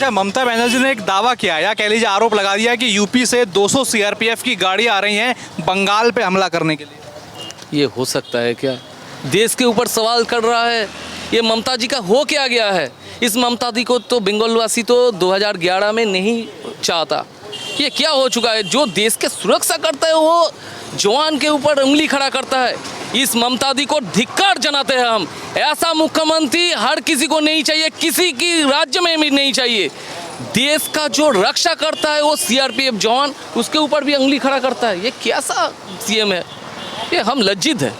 अच्छा, ममता बनर्जी ने एक दावा किया या कह लीजिए आरोप लगा दिया कि यूपी से 200 सीआरपीएफ की गाड़ी आ रही हैं बंगाल पे हमला करने के लिए। ये हो सकता है क्या? देश के ऊपर सवाल कर रहा है। ये ममता जी का हो क्या गया है? इस ममता जी को तो बंगालवासी तो 2011 में नहीं चाहता। ये क्या हो चुका है? जो देश के सुरक्षा करता है वो जवान के ऊपर उंगली खड़ा करता है। इस ममता दी को धिक्कार जनाते हैं हम। ऐसा मुख्यमंत्री हर किसी को नहीं चाहिए, किसी की राज्य में भी नहीं चाहिए। देश का जो रक्षा करता है वो सीआरपीएफ जवान, उसके ऊपर भी उंगली खड़ा करता है। ये कैसा सीएम है? ये हम लज्जित है,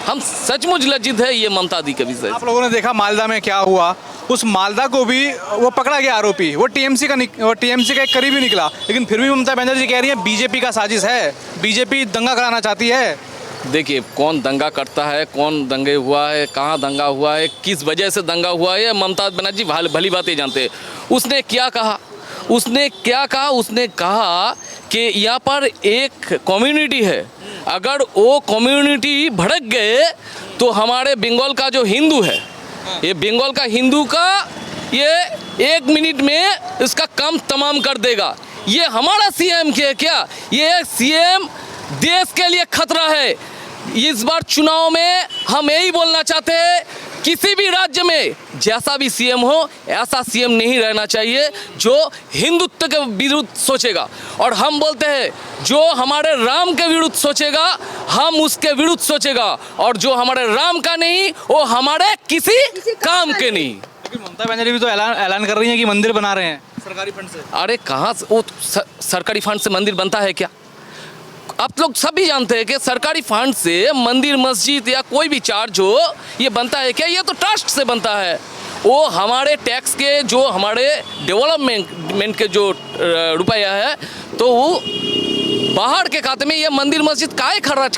हम सचमुच लज्जित है ये ममता दी के विषय। आप लोगों ने देखा मालदा में क्या हुआ, उस मालदा को भी वो पकड़ा गया आरोपी, वो टीएमसी का एक करीबी निकला, लेकिन फिर भी ममता बनर्जी कह रही है बीजेपी का साजिश है, बीजेपी दंगा कराना चाहती है। देखिए, कौन दंगा करता है, कौन दंगे हुआ है, कहाँ दंगा हुआ है, किस वजह से दंगा हुआ है, ममता बनर्जी भली बातें जानते हैं। उसने क्या कहा? उसने कहा कि यहाँ पर एक कम्युनिटी है, अगर वो कम्युनिटी भड़क गए तो हमारे बंगाल का जो हिंदू है, ये बंगाल का हिंदू का ये 1 मिनट में इसका काम तमाम कर देगा। ये हमारा सीएम क्या? ये सीएम देश के लिए खतरा है। इस बार चुनाव में हम यही बोलना चाहते हैं, किसी भी राज्य में जैसा भी सीएम हो, ऐसा सीएम नहीं रहना चाहिए जो हिंदुत्व के विरुद्ध सोचेगा। और हम बोलते हैं, जो हमारे राम के विरुद्ध सोचेगा हम उसके विरुद्ध सोचेगा, और जो हमारे राम का नहीं वो हमारे किसी काम के नहीं। लेकिन ममता बनर्जी भी तो ऐलान कर रही है कि मंदिर बना रहे हैं सरकारी फंड से। अरे कहाँ वो सरकारी फंड से मंदिर बनता है क्या? आप लोग सभी जानते हैं कि सरकारी फंड से मंदिर, मस्जिद या कोई भी चार्ज हो, ये बनता है क्या? ये तो ट्रस्ट से बनता है। वो हमारे टैक्स के, जो हमारे डेवलपमेंट के जो रुपया है, तो वो बाहर के खाते में ये मंदिर मस्जिद काहे खर्च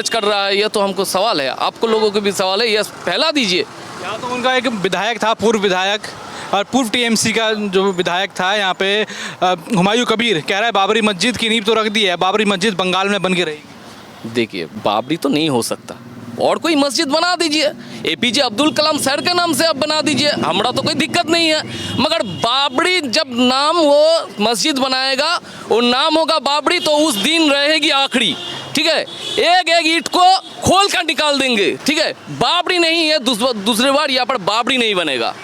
कर रहा है? ये तो हमको सवाल है, आपको लोगों को भी सवाल है, ये फैला दीजिए। यहाँ तो उनका एक विधायक था, पूर्व विधायक और पूर्व टीएमसी का जो विधायक था यहाँ पे, हुमायूं कबीर, कह रहा है बाबरी मस्जिद की नींव तो रख दी है, बाबरी मस्जिद बंगाल में बन के रहेगी। देखिए, बाबरी तो नहीं हो सकता, और कोई मस्जिद बना दीजिए, एपीजे अब्दुल कलाम सर के नाम से आप बना दीजिए, हमारा तो कोई दिक्कत नहीं है। मगर बाबरी जब नाम वो मस्जिद बनाएगा, वो नाम होगा बाबरी, तो उस दिन रहेगी आखिरी। ठीक है, एक एक ईंट को खोल कर निकाल देंगे। ठीक है, बाबरी नहीं है, दूसरी बार यहाँ पर बाबरी नहीं बनेगा,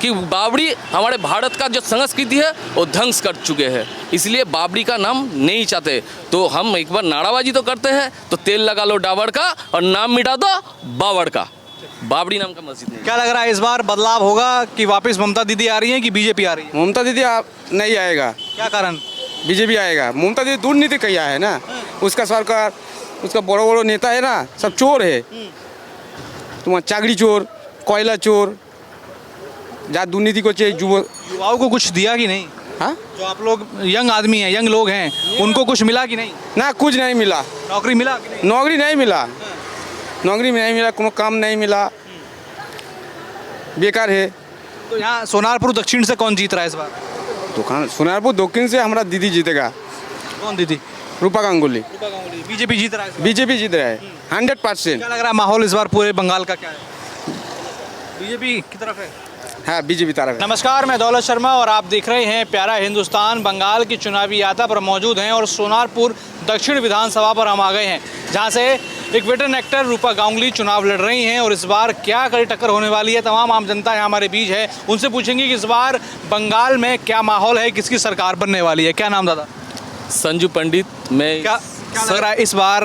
कि बाबरी हमारे भारत का जो संस्कृति है वो ध्वंस कर चुके हैं, इसलिए बाबरी का नाम नहीं चाहते। तो हम एक बार नाराबाजी तो करते हैं, तो तेल लगा लो डाबर का और नाम मिटा दो बाबर का, बाबरी नाम का मस्जिद नहीं। क्या लग रहा है इस बार बदलाव होगा कि वापस ममता दीदी आ रही है कि बीजेपी आ रही है? ममता दीदी नहीं आएगा। क्या कारण? बीजेपी आएगा। ममता दीदी दुर्नीति किया है ना, उसका सरकार, उसका बड़ो बड़ो नेता है ना, सब चोर है। तुम्हारा चाकरी चोर, कोयला चोर, जहाँ दुर्नीति को चाहिए। युवाओं को कुछ दिया कि नहीं? हाँ, जो आप लोग यंग आदमी हैं, यंग लोग हैं, उनको कुछ मिला कि नहीं? ना कुछ नहीं मिला। नौकरी मिला कि नहीं? नौकरी नहीं मिला, नौकरी नहीं मिला, कोनो काम नहीं मिला, बेकार है। तो यहाँ सोनारपुर दक्षिण से कौन जीत रहा है इस बार? दुकान सोनारपुर दक्षिण से हमारा दीदी जीतेगा। कौन दीदी? रूपा गांगुली। बीजेपी जीत रहा है? बीजेपी जीत रहा है 100%। क्या लग रहा है माहौल इस बार पूरे बंगाल का क्या है? बीजेपी की तरफ है? हाँ, बीजेपी तरफ है। नमस्कार, मैं दौलत शर्मा और आप देख रहे हैं प्यारा हिंदुस्तान। बंगाल की चुनावी यात्रा पर मौजूद हैं और सोनारपुर दक्षिण विधानसभा पर हम आ गए हैं, जहां से एक वेटरन एक्टर रूपा गांगुली चुनाव लड़ रही हैं। और इस बार क्या कड़ी टक्कर होने वाली है, तमाम आम जनता यहाँ हमारे बीच है, उनसे पूछेंगे कि इस बार बंगाल में क्या माहौल है, किसकी सरकार बनने वाली है। क्या नाम दादा? संजू पंडित। मैं क्या लग रहा है इस बार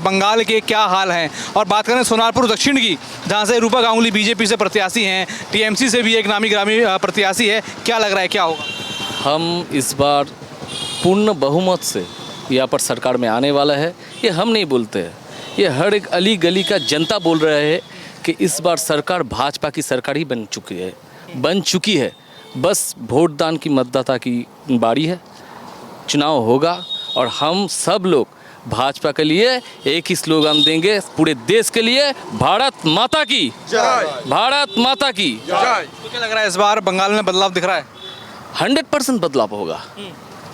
बंगाल के क्या हाल हैं? और बात करें सोनारपुर दक्षिण की, जहां से रूपा गांगुली बीजेपी से प्रत्याशी हैं, टीएमसी से भी एक नामी ग्रामी प्रत्याशी है, क्या लग रहा है क्या होगा? हम इस बार पूर्ण बहुमत से यहाँ पर सरकार में आने वाला है। ये हम नहीं बोलते हैं, ये हर एक अली गली का जनता बोल रहे हैं कि इस बार सरकार भाजपा की सरकार ही बन चुकी है। बस वोट दान की मतदाता की बारी है, चुनाव होगा और हम सब लोग भाजपा के लिए एक ही स्लोगन देंगे पूरे देश के लिए, भारत माता की जय, भारत माता की जय। तो क्या लग रहा है इस बार बंगाल में बदलाव दिख रहा है? 100% बदलाव होगा।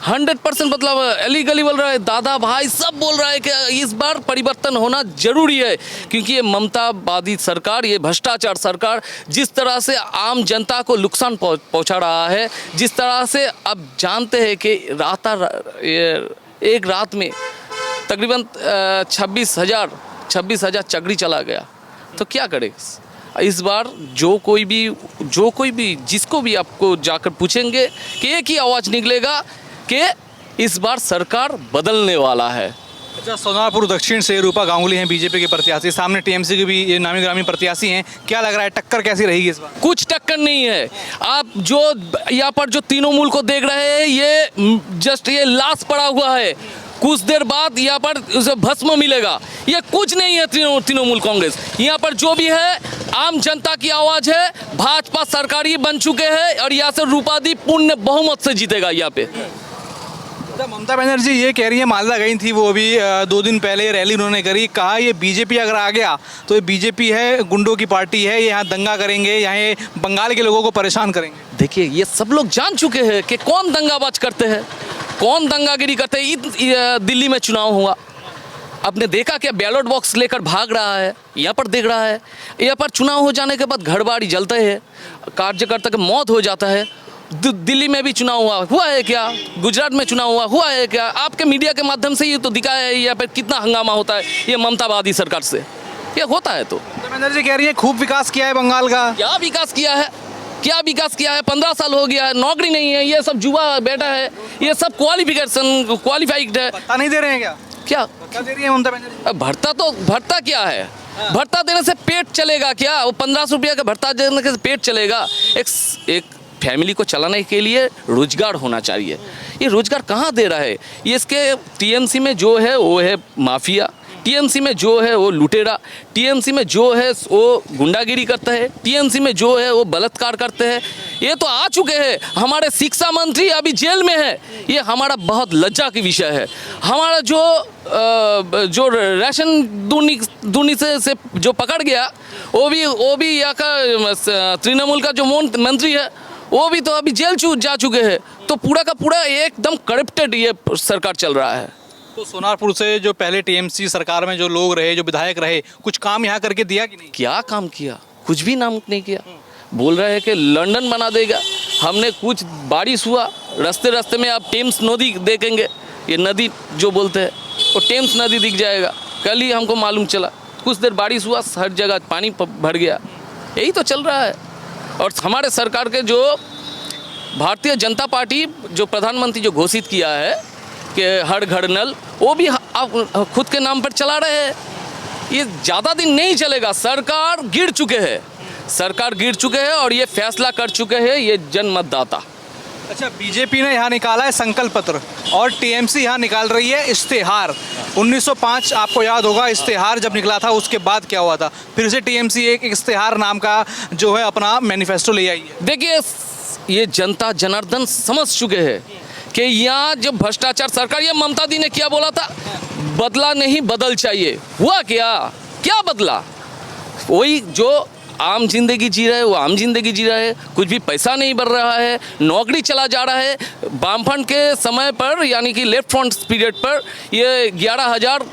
100% मतलब एलीगली बोल रहा है, दादा भाई सब बोल रहा है कि इस बार परिवर्तन होना जरूरी है, क्योंकि ये ममतावादी सरकार, ये भ्रष्टाचार सरकार जिस तरह से आम जनता को नुकसान पहुंचा रहा है, जिस तरह से अब जानते हैं कि एक रात में तकरीबन 26,000 चगड़ी चला गया, तो क्या करेगा। इस बार जो कोई भी जिसको भी आपको जाकर पूछेंगे कि एक ही आवाज़ निकलेगा कि इस बार सरकार बदलने वाला है। अच्छा, सोनारपुर दक्षिण से रूपा गांगुली हैं बीजेपी के प्रत्याशी, सामने टीएमसी के भी ये नामी ग्रामी प्रत्याशी हैं, क्या लग रहा है टक्कर कैसी रहेगी इस बार? कुछ टक्कर नहीं है। आप जो यहाँ पर जो तृणमूल को देख रहे हैं, ये जस्ट ये लाश पड़ा हुआ है, कुछ देर बाद यहाँ पर उसे भस्म मिलेगा। ये कुछ नहीं है तृणमूल कांग्रेस। यहाँ पर जो भी है आम जनता की आवाज़ है, भाजपा सरकारी बन चुके हैं और यहाँ से रूपादी पूर्ण बहुमत से जीतेगा यहाँ पे। ममता बनर्जी ये कह रही है, मालदा गई थी वो अभी 2 दिन पहले रैली उन्होंने करी, कहा ये बीजेपी अगर आ गया तो ये बीजेपी है, गुंडों की पार्टी है, ये यहाँ दंगा करेंगे, यहाँ ये बंगाल के लोगों को परेशान करेंगे। देखिए, ये सब लोग जान चुके हैं कि कौन दंगाबाज करते हैं, कौन दंगागिरी करते हैं। दिल्ली में चुनाव हुआ, आपने देखा क्या बैलेट बॉक्स लेकर भाग रहा है, यहाँ पर देख रहा है। यहाँ पर चुनाव हो जाने के बाद घर बाड़ी जलते हैं, कार्यकर्ता की मौत हो जाता है। दिल्ली में भी चुनाव हुआ है क्या? गुजरात में चुनाव हुआ है क्या? आपके मीडिया के माध्यम से ये तो दिखाया है यहाँ पर कितना हंगामा होता है ये ममतावादी सरकार से, ये होता है। तो ममता बनर्जी कह रही है खूब विकास किया है बंगाल का। क्या विकास किया है? क्या विकास किया है? 15 साल हो गया है, नौकरी नहीं है, ये सब जुआ बेटा है, ये सब क्वालिफाइड है। भत्ता नहीं दे रहे हैं क्या? क्या भत्ता दे रही है ममता बनर्जी? भत्ता क्या है? भत्ता देने से पेट चलेगा क्या? वो 1500 रुपया का भत्ता देने से पेट चलेगा? एक फैमिली को चलाने के लिए रोजगार होना चाहिए। ये रोजगार कहाँ दे रहा है? ये इसके टीएमसी में जो है वो है माफिया, टीएमसी में जो है वो लुटेरा, टीएमसी में जो है वो गुंडागिरी करता है, टीएमसी में जो है वो बलात्कार करते हैं। ये तो आ चुके हैं। हमारे शिक्षा मंत्री अभी जेल में है, ये हमारा बहुत लज्जा की विषय है। हमारा जो राशन दूनी से जो पकड़ गया, वो भी यहाँ का तृणमूल का जो मंत्री है, वो भी तो अभी जेल जा चुके हैं। तो पूरा का पूरा एकदम करप्टेड ये सरकार चल रहा है। तो सोनारपुर से जो पहले टीएमसी सरकार में जो लोग रहे, जो विधायक रहे, कुछ काम यहाँ करके दिया कि नहीं? क्या काम किया? कुछ भी नाम नहीं किया। बोल रहे हैं कि लंदन बना देगा। हमने कुछ बारिश हुआ, रास्ते में आप टेम्स नदी देखेंगे, ये नदी जो बोलते हैं वो टेम्स नदी दिख जाएगा। कल ही हमको मालूम चला, कुछ देर बारिश हुआ, हर जगह पानी भर गया। यही तो चल रहा है। और हमारे सरकार के जो भारतीय जनता पार्टी जो प्रधानमंत्री जो घोषित किया है कि हर घर नल, वो भी आप खुद के नाम पर चला रहे हैं। ये ज़्यादा दिन नहीं चलेगा। सरकार गिर चुके हैं और ये फैसला कर चुके हैं ये जनमतदाता। अच्छा, बीजेपी ने यहाँ निकाला है संकल्प पत्र और टीएमसी यहाँ निकाल रही है इश्तेहार। 1905 आपको याद होगा, इश्तेहार जब निकला था उसके बाद क्या हुआ था? फिर से टीएमसी एक इश्तेहार नाम का जो है अपना मैनिफेस्टो ले आई है। देखिए, ये जनता जनार्दन समझ चुके हैं कि यहाँ जब भ्रष्टाचार सरकार, ये ममता दी ने क्या बोला था, बदला नहीं बदल चाहिए। हुआ क्या बदला? वही जो आम जिंदगी जी रहे वो आम जिंदगी जी रहे, कुछ भी पैसा नहीं बढ़ रहा है, नौकरी चला जा रहा है। वामफ्रंट के समय पर यानी कि लेफ्ट फ्रंट पीरियड पर ये 11,000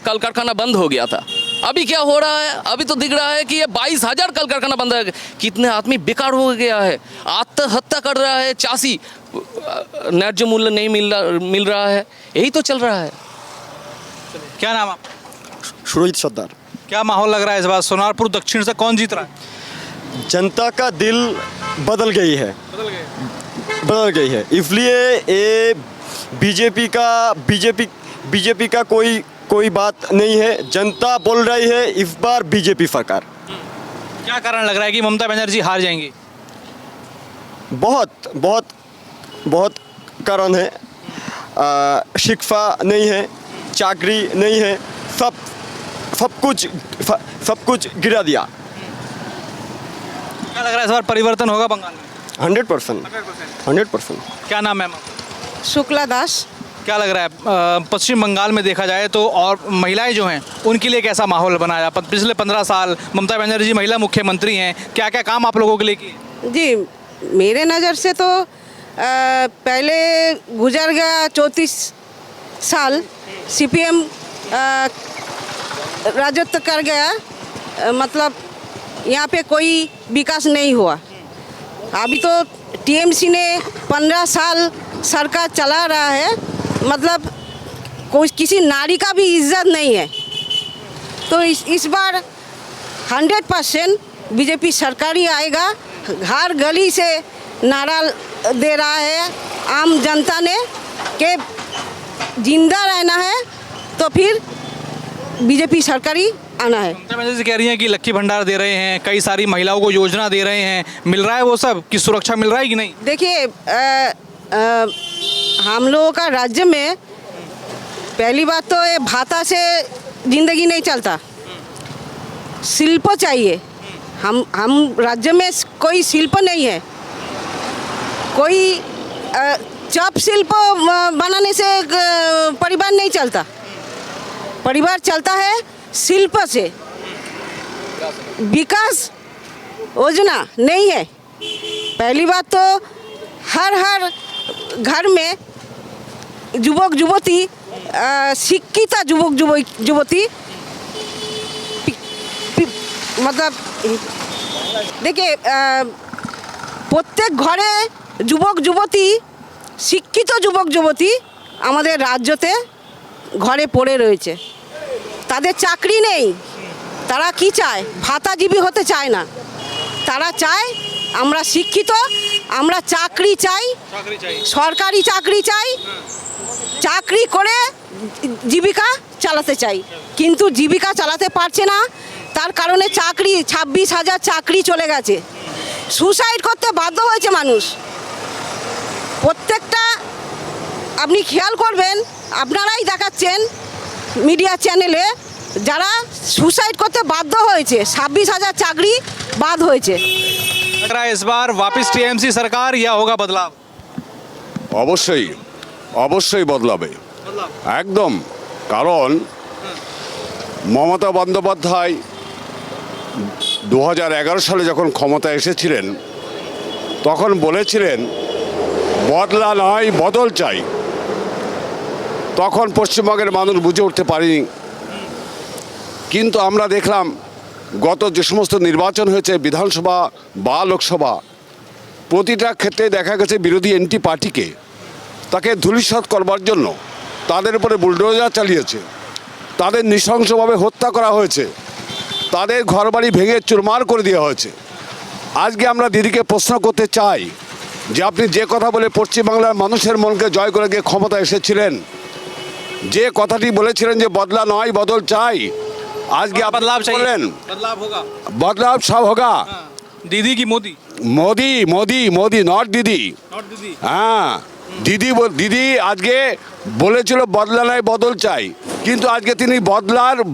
कल कारखाना बंद हो गया था। अभी क्या हो रहा है? अभी तो दिख रहा है कि ये 22,000 कल कारखाना बंद है। कितने आदमी बेकार हो गया है, आत्महत्या कर रहा है, चासी न्याय्य मूल्य नहीं मिल रहा है। यही तो चल रहा है। क्या नाम आप? सुरजीत सरदार। क्या माहौल लग रहा है इस बार? सोनारपुर दक्षिण से कौन जीत रहा है? जनता का दिल बदल गई है, इसलिए ये बीजेपी का कोई बात नहीं है। जनता बोल रही है इस बार बीजेपी सरकार। क्या कारण लग रहा है कि ममता बनर्जी हार जाएंगी? बहुत कारण है। शिक्षा नहीं है, चाकरी नहीं है, सब कुछ गिरा दिया। क्या लग रहा है इस बार परिवर्तन होगा बंगाल में? 100%। क्या नाम है मैम? शुक्ला दास। क्या लग रहा है पश्चिम बंगाल में देखा जाए तो और महिलाएं जो हैं उनके लिए कैसा माहौल बनाया? पिछले 15 साल ममता बनर्जी महिला मुख्यमंत्री हैं, क्या क्या काम आप लोगों के लिए किए? जी, मेरे नज़र से तो पहले गुजर गया 34 साल सीपीएम राजत्व कर गया, मतलब यहाँ पे कोई विकास नहीं हुआ। अभी तो टीएमसी ने 15 साल सरकार चला रहा है, मतलब कोई किसी नारी का भी इज्जत नहीं है। तो इस बार 100% बीजेपी सरकार ही आएगा। हर गली से नारा दे रहा है आम जनता ने कि जिंदा रहना है तो फिर बीजेपी सरकार ही आना है। ममता बनर्जी कह रही हैं कि लक्की भंडार दे रहे हैं, कई सारी महिलाओं को योजना दे रहे हैं, मिल रहा है वो सब की सुरक्षा मिल रहा है कि नहीं? देखिए हम लोगों का राज्य में पहली बात तो ये भाता से ज़िंदगी नहीं चलता, शिल्प चाहिए। हम राज्य में कोई शिल्प नहीं है, कोई चप शिल्प बनाने से परिवार नहीं चलता, परिवार चलता है शिल्प से। विकास योजना नहीं है। पहली बात तो हर घर में युवक युवती शिक्षित युवक युवती मतलब देखिए প্রত্যেক ঘরে যুবক যুবতী শিক্ষিত যুবক যুবতী আমাদের রাজ্যতে ঘরে পড়ে রয়েছে, তাদের চাকরি নেই। তারা কি চায়? ভাতাজীবী হতে চায় না, তারা চায় আমরা শিক্ষিত, আমরা চাকরি চাই, সরকারি চাকরি চাই, চাকরি করে জীবিকা চালাতে চাই। কিন্তু জীবিকা চালাতে পারছে না, তার কারণে চাকরি 26,000 চাকরি চলে গেছে, সুসাইড করতে বাধ্য হয়েছে মানুষ। প্রত্যেকটা আপনি খেয়াল করবেন, আপনারাই দেখাচ্ছেন মিডিয়া চ্যানেলে যারা সুসাইড করতে বাধ্য হয়েছে, 26,000 চাকরি বাদ হয়েছে। लग रहा है इस बार वापस टीएमसी सरकार या होगा बदलाव? অবশ্যই অবশ্যই বদলাবে একদম। কারণ মমতা বন্দ্যোপাধ্যায় 2011 সালে যখন ক্ষমতা এসেছিলেন তখন বলেছিলেন বদলা নয় বদল চাই। তখন পশ্চিমবঙ্গের মানুষ বুঝে উঠতে পারেনি, কিন্তু আমরা দেখলাম গত যে সমস্ত নির্বাচন হয়েছে বিধানসভা বা লোকসভা, প্রতিটা ক্ষেত্রে দেখা গেছে বিরোধী এনটি পার্টিকে তাকে ধূলিসাৎ করবার জন্য তাদের উপরে বুলডোজার চালিয়েছে, তাদের নৃশংসভাবে হত্যা করা হয়েছে, তাদের ঘরবাড়ি ভেঙে চুরমার করে দেওয়া হয়েছে। আজকে আমরা দিদিকে প্রশ্ন করতে চাই যে আপনি যে কথা বলে পশ্চিমবাংলার মানুষের মনকে জয় করে গিয়ে ক্ষমতা এসেছিলেন, যে কথাটি বলেছিলেন যে বদলা নয় বদল চাই, আজকে बदलाव चाहिए, বললেন बदलाव होगा। बदलाव सब होगा। दीदी की मोदी? मोदी मोदी मोदी नॉट दीदी। नॉट दीदी। হ্যাঁ দিদি আজকে বলেছিল বদলা নয় বদল চাই, কিন্তু আজকে তিনি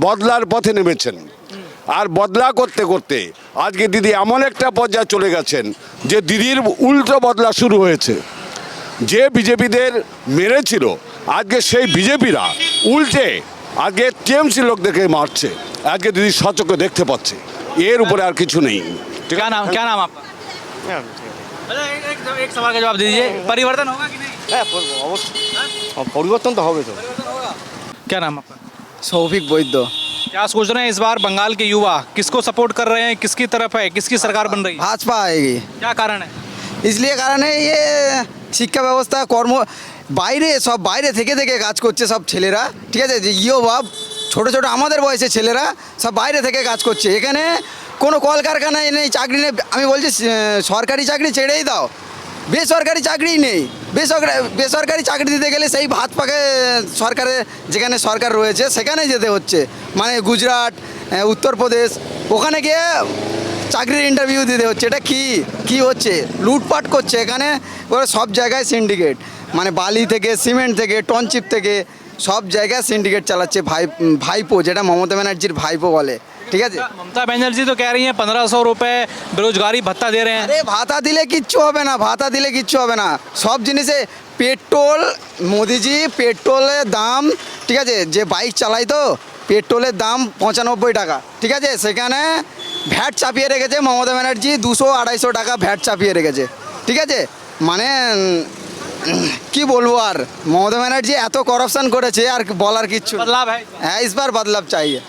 বদলার পথে নেমেছেন। আর বদলা করতে করতে আজকে দিদি এমন একটা পর্যায়ে চলে গেছেন যে দিদির উল্টো বদলা শুরু হয়েছে। যে বিজেপিদের মেরেছিল আজকে সেই বিজেপিরা উল্টে আজকে টিএমসি লোকদেরকে মারছে, আজকে দিদি সচক্ষে দেখতে পাচ্ছে। এর উপরে আর কিছু নেই। क्या नाम आपका? अच्छा, एक सवाल का जवाब दीजिए, परिवर्तन होगा कि नहीं? হ্যাঁ অবশ্যই পরিবর্তন তো হবে তো। क्या नाम आपका? सौभिक वैद्य। क्या सोच रहे हैं इस बार बंगाल के युवा किसको सपोर्ट कर रहे हैं, किसकी तरफ है, किसकी सरकार बन रही है? भाजपा आएगी। क्या कारण है? इसलिए कारण है ये শিক্ষা ব্যবস্থা কর্ম বাইরে সব বাইরে থেকে কাজ করছে সব ছেলেরা, ঠিক আছে, যে ইয়ো ছোটো ছোটো আমাদের বয়সে ছেলেরা সব বাইরে থেকে কাজ করছে। এখানে কোনো কলকারখানায় নেই, চাকরি নেই। আমি বলছি সরকারি চাকরি ছেড়েই দাও, বেসরকারি চাকরিই নেই। বেসরকারি চাকরি দিতে গেলে সেই ভাত পাকে সরকারে যেখানে সরকার রয়েছে সেখানে যেতে হচ্ছে, মানে গুজরাট, উত্তরপ্রদেশ, ওখানে গিয়ে চাকরির ইন্টারভিউ দিতে হচ্ছে। এটা কি হচ্ছে? লুটপাট করছে এখানে ওরা সব জায়গায় সিন্ডিকেট, মানে বালি থেকে সিমেন্ট থেকে টনচিপ থেকে সব জায়গায় সিন্ডিকেট চালাচ্ছে। ভাইপো, যেটা মমতা ব্যানার্জির ভাইপো বলে, ঠিক আছে। ममता बनर्जी तो कह रही हैं 1500 रुपए बेरोजगारी भत्ता दे रहे हैं। আরে ভাতা দিলে কিচ্ছু হবে না, ভাতা দিলে কিচ্ছু হবে না। সব জিনিসে পেট্রোল, মোদিজি পেট্রোলের দাম, ঠিক আছে, যে বাইক চালাই তো পেট্রোলের দাম 95 টাকা, ঠিক আছে, সেখানে ভ্যাট চাপিয়ে রেখেছে মমতা ব্যানার্জি 200-250 টাকা ভ্যাট চাপিয়ে রেখেছে, ঠিক আছে। মানে কি বলবো আর, মমতা ব্যানার্জি এত করাপশন করেছে আর বলার কিচ্ছু নেই। बदलाव है হ্যাঁ, इस बार बदलाव चाहिए।